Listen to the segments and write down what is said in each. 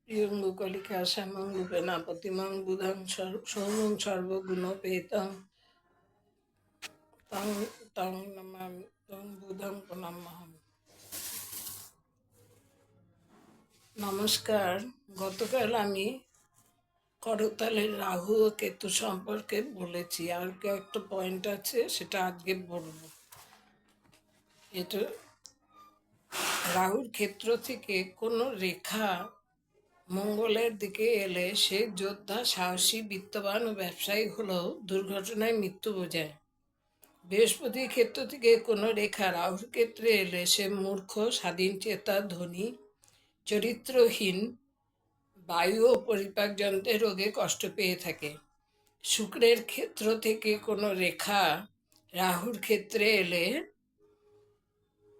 প্রিয়ঙ্গকলিকা শ্যামং রূপেণা প্রতিমাং বুধাং সৌমং সর্বগুণোপেতং তং তং নমামি তং বুধং প্রণাম্যহম। নমস্কার। গতকাল আমি করতালের রাহু ও কেতু সম্পর্কে বলেছি, আর একটা পয়েন্ট আছে সেটা আজকে বলবো। এটা রাহুর ক্ষেত্র থেকে কোনো রেখা মঙ্গলের দিকে এলে সে যোদ্ধা, সাহসী, বিত্তবান ও ব্যবসায়ী হলেও দুর্ঘটনায় মৃত্যু বোঝায়। বৃহস্পতির ক্ষেত্র থেকে কোনো রেখা রাহুর ক্ষেত্রে এলে সে মূর্খ, স্বাধীনচেতা, ধনী, চরিত্রহীন, বায়ু ও পরিপাক যন্ত্রের রোগে কষ্ট পেয়ে থাকে। শুক্রের ক্ষেত্র থেকে কোনো রেখা রাহুর ক্ষেত্রে এলে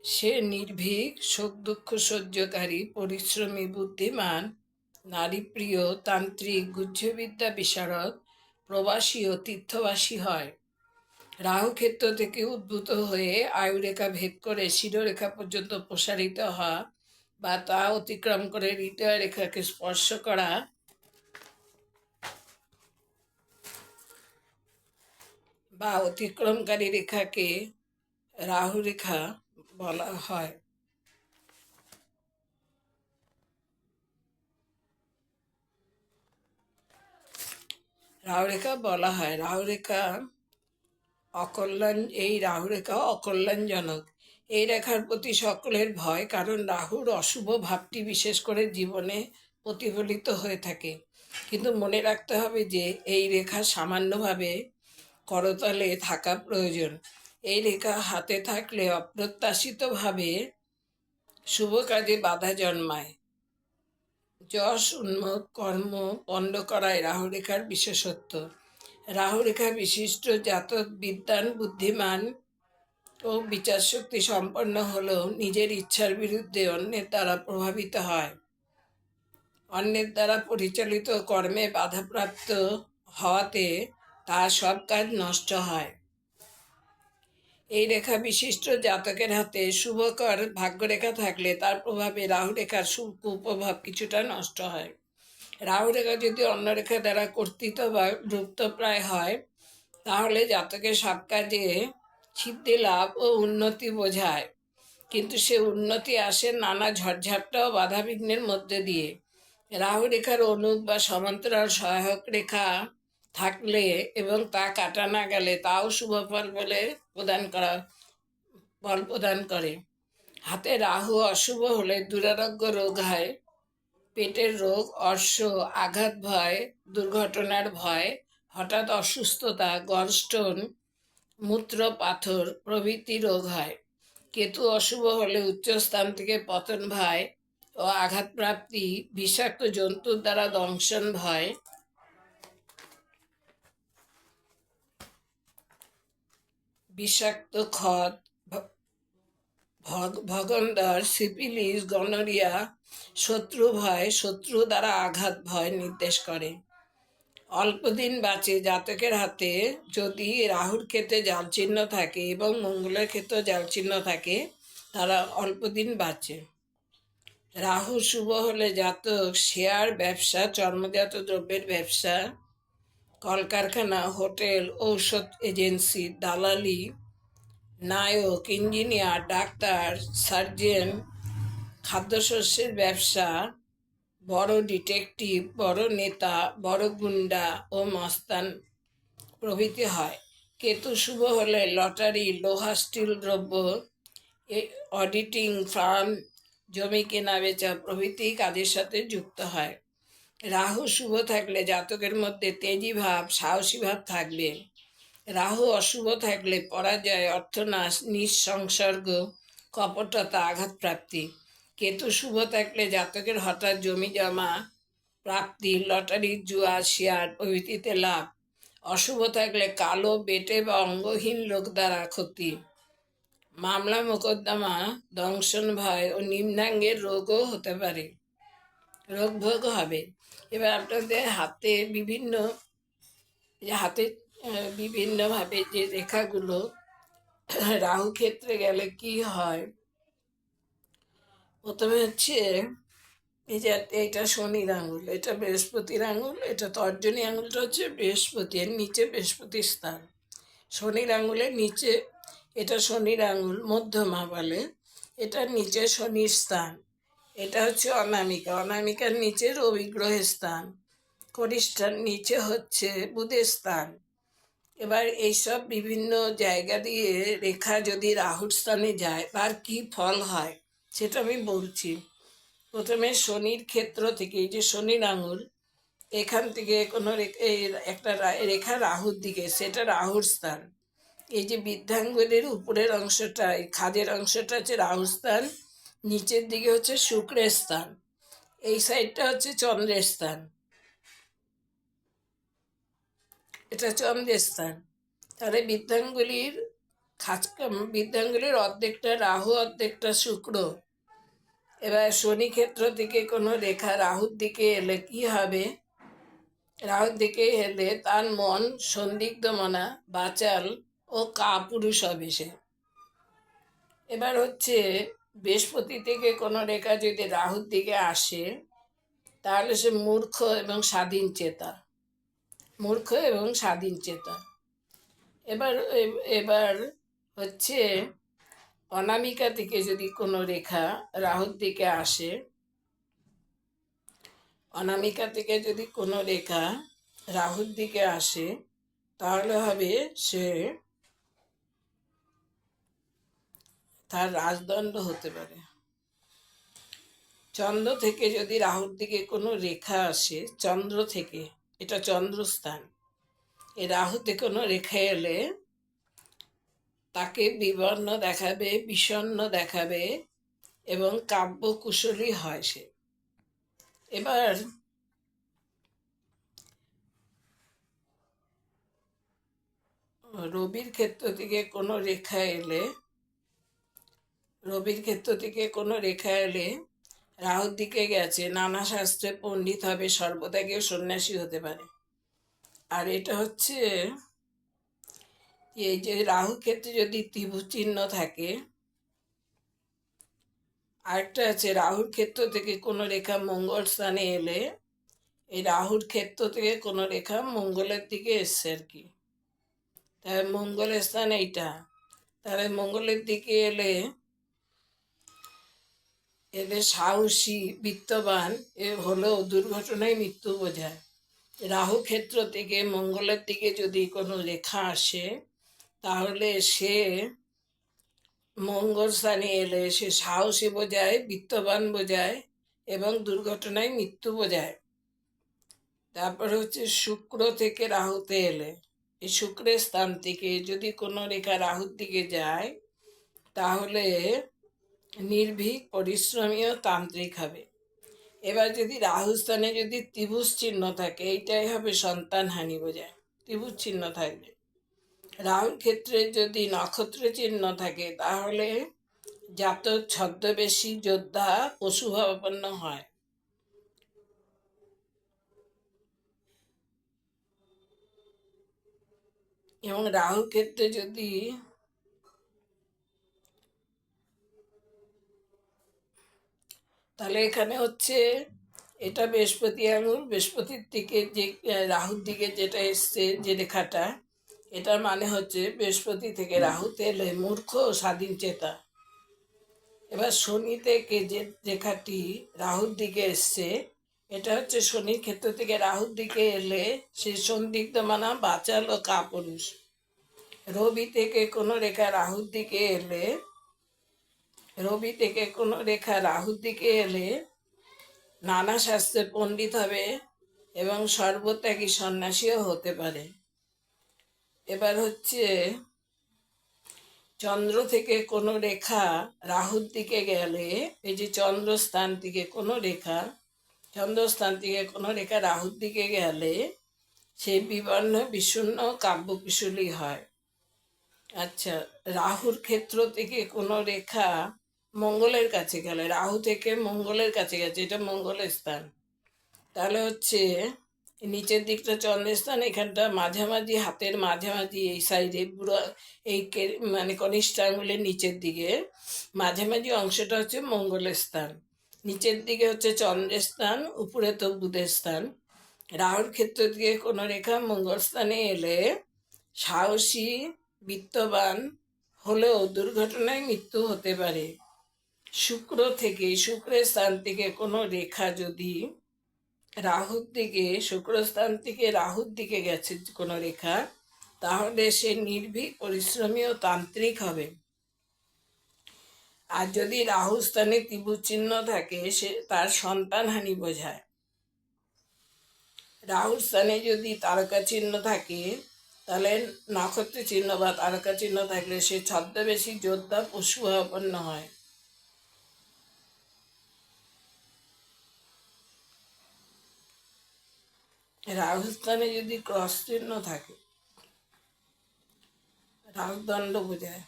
সে নির্ভীক, শোক দুঃখ সহ্যকারী, পরিশ্রমী, বুদ্ধিমান, নারীপ্রিয়, তান্ত্রিক, গুহ্যবিদ্যা বিশারদ, প্রবাসী ও তীর্থবাসী হয়। রাহু ক্ষেত্র থেকে উদ্ভূত হয়ে আয়ুরেখা ভেদ করে শিরোরেখা পর্যন্ত প্রসারিত হওয়া বা তা অতিক্রম করে হৃদয় রেখাকে স্পর্শ করা বা অতিক্রমকারী রেখাকে রাহু রেখা বলা হয়। রাহুরেখা অকল্যাণজনক। এই রেখার প্রতি সকলের ভয়, কারণ রাহুর অশুভ ভাবটি বিশেষ করে জীবনে প্রতিফলিত হয়ে থাকে। কিন্তু মনে রাখতে হবে যে এই রেখা সামান্যভাবে করতলে থাকা প্রয়োজন। এই রেখা হাতে থাকলে অপ্রত্যাশিতভাবে শুভ কাজে বাধা জন্মায়। যশ, উন্মোদ, কর্ম পণ্ড করায় রাহুরেখার বিশেষত্ব। রাহুরেখা বিশিষ্ট জাতক বিদ্বান, বুদ্ধিমান ও বিচারশক্তি সম্পন্ন হলেও নিজের ইচ্ছার বিরুদ্ধে অন্যের দ্বারা প্রভাবিত হয়। অন্যের দ্বারা পরিচালিত কর্মে বাধাপ্রাপ্ত হওয়াতে তার সব কাজ নষ্ট হয়। এই রেখা বিশিষ্ট জাতকের হাতে শুভকর ভাগ্যরেখা থাকলে তার প্রভাবে রাহুরেখার কুপ্রভাব কিছুটা নষ্ট হয়। রাহুরেখা যদি অন্য রেখা দ্বারা কর্তৃত বা লুপ্তপ্রায় হয় তাহলে জাতকের সব কাজে সিদ্ধি লাভ ও উন্নতি বোঝায়, কিন্তু সে উন্নতি আসে নানা ঝড়ঝাপটা ও বাধাবিঘ্নের মধ্যে দিয়ে। রাহু রেখার অনুপ বা সমান্তরাল সহায়ক রেখা থাকলে এবং তা কাটা না গেলে তাও শুভ ফল প্রদান করে। হাতে রাহু অশুভ হলে দুরারোগ্য রোগ হয়, পেটের রোগ, অর্শ, আঘাত ভয়, দুর্ঘটনার ভয়, হঠাৎ অসুস্থতা, গলস্টোন, মূত্র পাথর প্রভৃতি রোগ হয়। কেতু অশুভ হলে উচ্চস্থান থেকে পতন ভয় ও আঘাতপ্রাপ্তি, বিষাক্ত জন্তুর দ্বারা দংশন ভয়, বিষাক্ত খত, ভগন্দর, সিপিলিস, গনোরিয়া, শত্রু ভয়, শত্রু দ্বারা আঘাত ভয় নির্দেশ করে। অল্পদিন বাঁচে। জাতকের হাতে যদি রাহুর ক্ষেত্রে জাল চিহ্ন থাকে এবং মঙ্গলের ক্ষেত্রে জাল চিহ্ন থাকে তারা অল্পদিন বাঁচে। রাহু শুভ হলে জাতক শেয়ার ব্যবসা, চর্মজাত দ্রব্যের ব্যবসা, কলকারখানা, হোটেল, ঔষধ এজেন্সি, দালালি, নায়ক, ইঞ্জিনিয়ার, ডাক্তার, সার্জন, খাদ্যশস্যের ব্যবসা, বড় ডিটেকটিভ, বড় নেতা, বড় গুন্ডা ও মস্তান প্রভৃতি হয়। কেতু শুভ হলে লটারি, লোহা স্টিল দ্রব্য, অডিটিং ফার্ম, জমি কেনা বেচা প্রভৃতি কাজের সাথে যুক্ত হয়। রাহু শুভ থাকলে জাতকের মধ্যে তেজি ভাব, সাহসী ভাব থাকবে। রাহু অশুভ থাকলে পরাজয়, অর্থনাশ, নিঃসংসর্গ, কপটতা, আঘাতপ্রাপ্তি। কেতু শুভ থাকলে জাতকের হঠাৎ জমি জমা প্রাপ্তি, লটারি, জুয়া, শেয়ার প্রভৃতিতে লাভ। অশুভ থাকলে কালো, বেটে বা অঙ্গহীন লোক দ্বারা ক্ষতি, মামলা মোকদ্দমা, দংশন ভয় ও নিম্নাঙ্গের রোগও হতে পারে, রোগ ভোগ হবে। এবার আপনাদের হাতে বিভিন্নভাবে যে রেখাগুলো রাহু ক্ষেত্রে গেলে কি হয়, প্রথমে হচ্ছে এই যে এইটা শনির আঙুল, এটা বৃহস্পতির আঙুল, এটা তর্জনী আঙুলটা হচ্ছে বৃহস্পতি, এর নিচে বৃহস্পতির স্থান। শনির আঙুলের নিচে, এটা শনির আঙুল মধ্যমা বলে, এটার নিচে শনির স্থান। এটা হচ্ছে অনামিকা, অনামিকার নিচে রবি গ্রহের স্থান। কনিষ্ঠার নিচে হচ্ছে বুধের স্থান। এবার এইসব বিভিন্ন জায়গা দিয়ে রেখা যদি রাহুর স্থানে যায় তার কি ফল হয় সেটা আমি বলছি। প্রথমে শনির ক্ষেত্র থেকে, এই যে শনির আঙুল, এখান থেকে কোনো এই একটা রেখা রাহুর দিকে, সেটা রাহুর স্থান। এই যে বৃদ্ধাঙ্গুলের উপরের অংশটা, এই খাদের অংশটা হচ্ছে রাহুর স্থান, নিচের দিকে হচ্ছে শুক্রের স্থান, এই সাইডটা হচ্ছে চন্দ্রের স্থান, এটা চন্দ্রের স্থান। তাহলে বৃদ্ধাঙ্গুলির অর্ধেকটা রাহু, অর্ধেকটা শুক্র। এবার শনি ক্ষেত্র থেকে কোনো রেখা রাহুর দিকে এলে কি হবে? রাহুর দিকে এলে তার মন সন্দিগ্ধমনা, বাচাল ও কাপুরুষ হবে সে। এবার হচ্ছে বৃহস্পতি থেকে কোনো রেখা যদি রাহুর দিকে আসে তাহলে সে মূর্খ এবং স্বাধীন চেতা, মূর্খ এবং স্বাধীন চেতা। এবার এবার হচ্ছে অনামিকা থেকে যদি কোনো রেখা রাহুর দিকে আসে, অনামিকা থেকে যদি কোনো রেখা রাহুর দিকে আসে তাহলে হবে সে, তার রাজদণ্ড হতে পারে। চন্দ্র থেকে যদি রাহুর দিকে কোনো রেখা আসে, চন্দ্র থেকে, এটা চন্দ্রস্থান, এই রাহুতে কোনো রেখা এলে তাকে বিবর্ণ দেখাবে, বিষণ্ণ দেখাবে এবং কাব্যকুশলী হয় সে। এবার রবির ক্ষেত্র থেকে কোনো রেখা এলে, রবির ক্ষেত্র থেকে কোনো রেখা এলে রাহুর দিকে গেছে, নানা শাস্ত্রে পণ্ডিত হবে, সর্বদা কেউ সন্ন্যাসী হতে পারে। আর এটা হচ্ছে এই যে রাহু ক্ষেত্রে যদি ত্রিভুজ চিহ্ন থাকে, আরেকটা আছে রাহুর ক্ষেত্র থেকে কোনো রেখা মঙ্গল স্থানে এলে, এই রাহুর ক্ষেত্র থেকে কোনো রেখা মঙ্গলের দিকে এসছে আর কি, তাহলে মঙ্গলের স্থান এইটা। তাহলে মঙ্গলের দিকে এলে এদের সাহসী, বিত্তবান এ হলেও দুর্ঘটনায় মৃত্যু বোঝায়। রাহু ক্ষেত্র থেকে মঙ্গলের দিকে যদি কোনো রেখা আসে তাহলে সে মঙ্গল স্থানে এলে সে সাহসী বোঝায়, বিত্তবান বোঝায় এবং দুর্ঘটনায় মৃত্যু বোঝায়। তারপর হচ্ছে শুক্র থেকে রাহুতে এলে, এই শুক্রের স্থান থেকে যদি কোনো রেখা রাহুর দিকে যায় তাহলে নির্ভীক, পরিশ্রমী ও তান্ত্রিক হবে। এবার যদি রাহু স্থানে যদি ত্রিভুজ চিহ্ন থাকে, এইটাই হবে সন্তানহানি বোঝায়, ত্রিভুজ চিহ্ন থাকবে। রাহুর ক্ষেত্রে যদি নক্ষত্র চিহ্ন থাকে তাহলে জাতক ছদ্মবেশী, যোদ্ধা, পশুভাবাপন্ন হয়। এবং রাহু ক্ষেত্রে যদি তাহলে এখানে হচ্ছে এটা বৃহস্পতি আঙুল, বৃহস্পতির দিকে যে রাহুর দিকে যেটা এসছে যে রেখাটা, এটার মানে হচ্ছে বৃহস্পতি থেকে রাহুতে এলে মূর্খ ও স্বাধীন চেতা। এবার শনি থেকে যে রেখাটি রাহুর দিকে এসছে, এটা হচ্ছে শনির ক্ষেত্র থেকে রাহুর দিকে এলে সে সন্দিগ্ধ মানা, বাচাল ও কাপুরুষ। রবি থেকে কোনো রেখা রাহুর দিকে এলে, রবি থেকে কোনো রেখা রাহুর দিকে এলে নানা শাস্ত্রে পণ্ডিত হবে এবং সর্বত্যাগী সন্ন্যাসীও হতে পারে। এবার হচ্ছে চন্দ্র থেকে কোনো রেখা রাহুর দিকে গেলে, এই যে চন্দ্রস্থান থেকে কোনো রেখা, চন্দ্রস্থান থেকে কোনো রেখা রাহুর দিকে গেলে সে বিবর্ণ, বিষণ্ণ, কাব্যকুশলী হয়। আচ্ছা, রাহুর ক্ষেত্র থেকে কোনো রেখা মঙ্গলের কাছে গেলে, রাহু থেকে মঙ্গলের কাছে গেছে, এটা মঙ্গলের স্থান, তাহলে হচ্ছে নিচের দিকটা চন্দ্রের স্থান, এখানটা মাঝামাঝি, হাতের মাঝামাঝি এই সাইডে পুরো এই মানে কনিষ্ঠ আঙুলের নিচের দিকে মাঝামাঝি অংশটা হচ্ছে মঙ্গলের স্থান। নিচের দিকে হচ্ছে চন্দ্রের স্থান, উপরে তো বুধের স্থান। রাহুর ক্ষেত্র থেকে কোনো রেখা মঙ্গল স্থানে এলে সাহসী, বিত্তবান হলেও দুর্ঘটনায় মৃত্যু হতে পারে। শুক্রের স্থান থেকে কোনো রেখা যদি শুক্রস্থান থেকে রাহুর দিকে গেছে কোনো রেখা, তাহলে সে নির্ভীক, পরিশ্রমী ও তান্ত্রিক হবে। আর যদি রাহু স্থানে ত্রিভুজ চিহ্ন থাকে, সে তার সন্তানহানি বোঝায়। রাহুর স্থানে যদি তারকা চিহ্ন থাকে, তাহলে নক্ষত্র চিহ্ন বা তারকা চিহ্ন থাকলে সে ছদ্মবেশী, যোদ্ধা, পশুভাবাপন্ন হয়। রাহু স্থানে যদি ক্রস চিহ্ন থাকে, রাহুদণ্ড বোঝায়।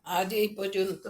আজ এই পর্যন্ত।